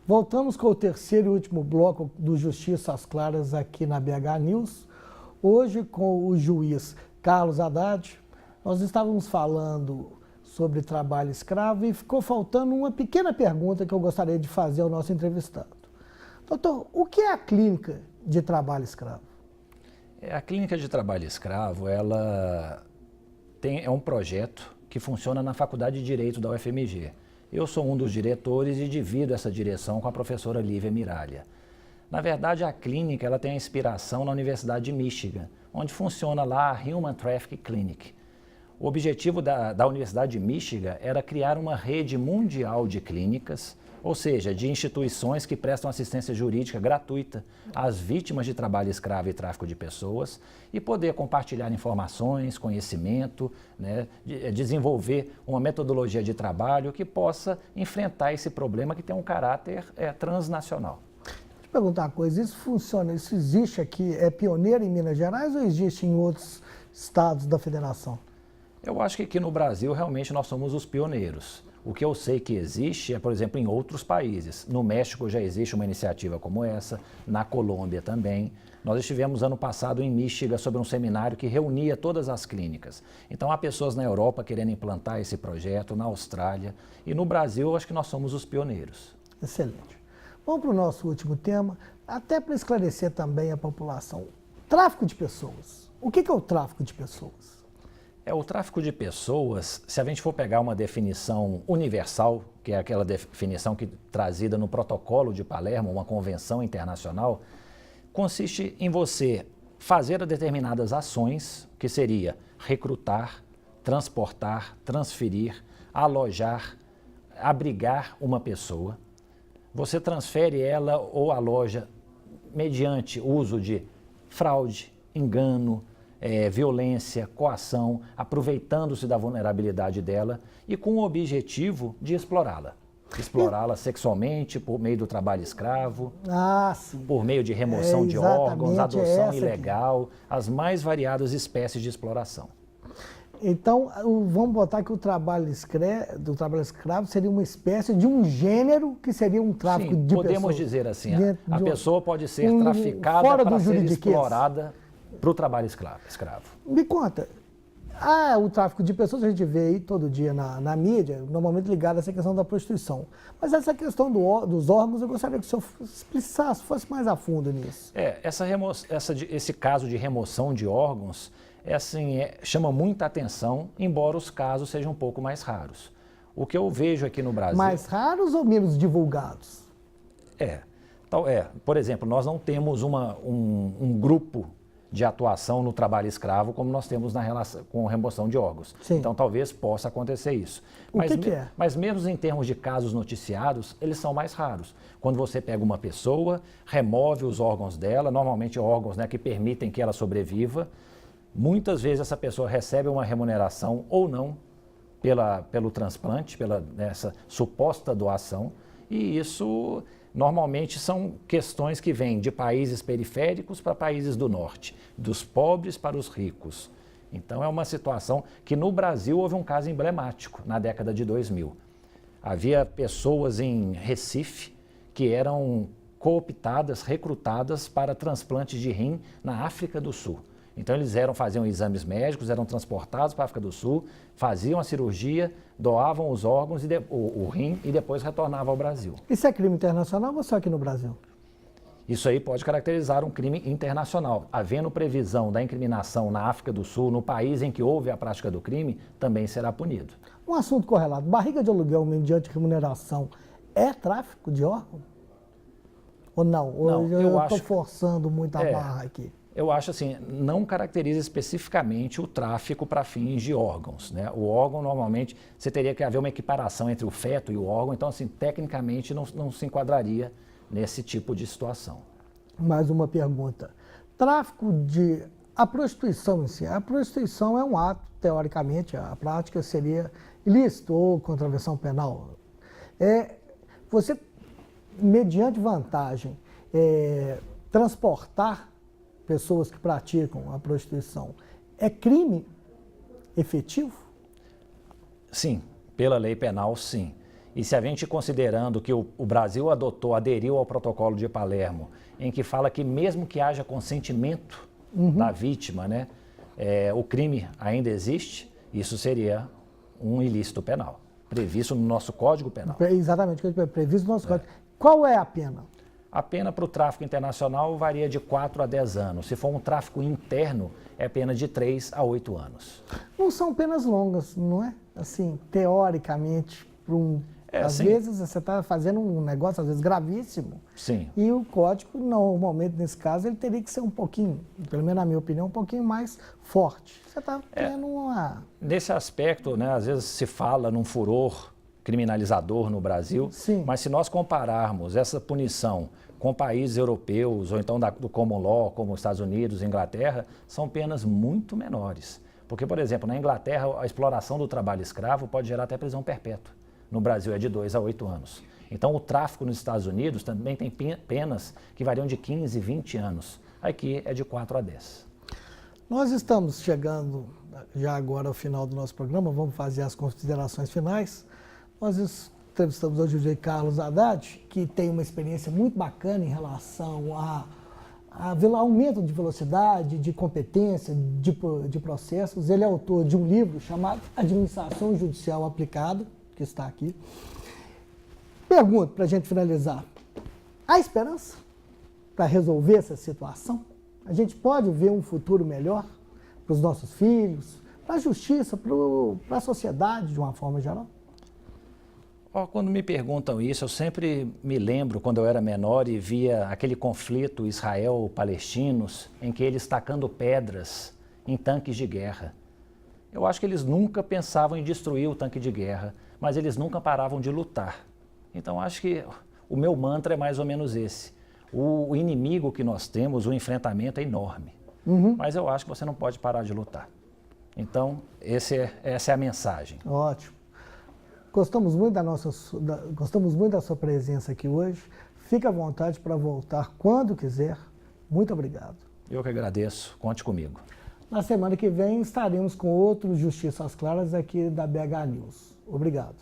Voltamos com o terceiro e último bloco do Justiça às Claras aqui na BH News. Hoje com o juiz Carlos Haddad. Nós estávamos falando sobre trabalho escravo e ficou faltando uma pequena pergunta que eu gostaria de fazer ao nosso entrevistado. Doutor, o que é a clínica de trabalho escravo? A clínica de trabalho escravo, ela é um projeto que funciona na Faculdade de Direito da UFMG. Eu sou um dos diretores e divido essa direção com a professora Lívia Miralha. Na verdade, a clínica ela tem a inspiração na Universidade de Michigan, onde funciona lá a Human Trafficking Clinic. O objetivo da Universidade de Michigan era criar uma rede mundial de clínicas, ou seja, de instituições que prestam assistência jurídica gratuita às vítimas de trabalho escravo e tráfico de pessoas e poder compartilhar informações, conhecimento, né, desenvolver uma metodologia de trabalho que possa enfrentar esse problema que tem um caráter transnacional. Deixa eu perguntar uma coisa, isso funciona, isso existe aqui, é pioneiro em Minas Gerais ou existe em outros estados da federação? Eu acho que aqui no Brasil realmente nós somos os pioneiros. O que eu sei que existe é, por exemplo, em outros países. No México já existe uma iniciativa como essa, na Colômbia também. Nós estivemos ano passado em Michigan sobre um seminário que reunia todas as clínicas. Então há pessoas na Europa querendo implantar esse projeto, na Austrália. E no Brasil eu acho que nós somos os pioneiros. Excelente. Vamos para o nosso último tema, até para esclarecer também a população. Tráfico de pessoas. O que é o tráfico de pessoas? O tráfico de pessoas, se a gente for pegar uma definição universal, que é aquela definição trazida no Protocolo de Palermo, uma convenção internacional, consiste em você fazer determinadas ações, que seria recrutar, transportar, transferir, alojar, abrigar uma pessoa. Você transfere ela ou aloja mediante uso de fraude, engano, violência, coação, aproveitando-se da vulnerabilidade dela e com o objetivo de explorá-la. Explorá-la sexualmente, por meio do trabalho escravo, por meio de remoção de órgãos, adoção ilegal, as mais variadas espécies de exploração. Então, vamos botar que o trabalho escravo seria uma espécie de um gênero que seria um tráfico de pessoas. Podemos dizer assim, a pessoa pode ser traficada para ser explorada para o trabalho escravo. Me conta, o tráfico de pessoas a gente vê aí todo dia na mídia, normalmente ligado a essa questão da prostituição. Mas essa questão dos órgãos, eu gostaria que o senhor explicasse, fosse mais a fundo nisso. Esse caso de remoção de órgãos chama muita atenção, embora os casos sejam um pouco mais raros. O que eu vejo aqui no Brasil... Mais raros ou menos divulgados? Por exemplo, nós não temos um grupo de atuação no trabalho escravo como nós temos com remoção de órgãos. Sim. Então talvez possa acontecer isso. Mas mesmo em termos de casos noticiados, eles são mais raros. Quando você pega uma pessoa, remove os órgãos dela, normalmente órgãos que permitem que ela sobreviva, muitas vezes essa pessoa recebe uma remuneração ou não pelo transplante, essa suposta doação, e isso... Normalmente são questões que vêm de países periféricos para países do norte, dos pobres para os ricos. Então é uma situação que no Brasil houve um caso emblemático na década de 2000. Havia pessoas em Recife que eram cooptadas, recrutadas para transplantes de rim na África do Sul. Então eles faziam exames médicos, eram transportados para a África do Sul, faziam a cirurgia, doavam os órgãos, o rim e depois retornavam ao Brasil. Isso é crime internacional ou só aqui no Brasil? Isso aí pode caracterizar um crime internacional. Havendo previsão da incriminação na África do Sul, no país em que houve a prática do crime, também será punido. Um assunto correlato, barriga de aluguel mediante remuneração é tráfico de órgão? Ou não? Não, eu estou forçando muito a barra aqui. Eu acho assim, não caracteriza especificamente o tráfico para fins de órgãos, né? O órgão, normalmente, você teria que haver uma equiparação entre o feto e o órgão, então, assim, tecnicamente não se enquadraria nesse tipo de situação. Mais uma pergunta. A prostituição em si, a prostituição é um ato, teoricamente, a prática seria ilícito ou contravenção penal. Você, mediante vantagem, transportar pessoas que praticam a prostituição, é crime efetivo? Sim, pela lei penal, sim. E se a gente considerando que o Brasil aderiu ao protocolo de Palermo, em que fala que mesmo que haja consentimento da vítima, né, o crime ainda existe, isso seria um ilícito penal, previsto no nosso Código Penal. Exatamente, previsto no nosso Código. Qual é a pena? A pena para o tráfico internacional varia de 4 a 10 anos. Se for um tráfico interno, é pena de 3 a 8 anos. Não são penas longas, não é? Assim, teoricamente, às sim. vezes você está fazendo um negócio, às vezes, gravíssimo. Sim. E o código, normalmente, nesse caso, ele teria que ser um pouquinho, pelo menos na minha opinião, um pouquinho mais forte. Você está tendo uma... Nesse aspecto, né, às vezes se fala num furor criminalizador no Brasil, Sim. Mas se nós compararmos essa punição com países europeus ou então do common law, como os Estados Unidos, Inglaterra, são penas muito menores. Porque, por exemplo, na Inglaterra, a exploração do trabalho escravo pode gerar até prisão perpétua. No Brasil é de 2 a 8 anos. Então, o tráfico nos Estados Unidos também tem penas que variam de 15, 20 anos. Aqui é de 4 a 10. Nós estamos chegando já agora ao final do nosso programa, vamos fazer as considerações finais. Nós entrevistamos hoje o J. Carlos Haddad, que tem uma experiência muito bacana em relação a aumento de velocidade, de competência, de processos. Ele é autor de um livro chamado Administração Judicial Aplicada, que está aqui. Pergunto, para a gente finalizar, há esperança para resolver essa situação? A gente pode ver um futuro melhor para os nossos filhos, para a justiça, para a sociedade de uma forma geral? Quando me perguntam isso, eu sempre me lembro quando eu era menor e via aquele conflito Israel-palestinos, em que eles tacando pedras em tanques de guerra. Eu acho que eles nunca pensavam em destruir o tanque de guerra, mas eles nunca paravam de lutar. Então acho que o meu mantra é mais ou menos esse. O inimigo que nós temos, o enfrentamento é enorme, mas eu acho que você não pode parar de lutar. Então essa é a mensagem. Ótimo. Gostamos muito da sua presença aqui hoje. Fique à vontade para voltar quando quiser. Muito obrigado. Eu que agradeço. Conte comigo. Na semana que vem estaremos com outros Justiça às Claras aqui da BH News. Obrigado.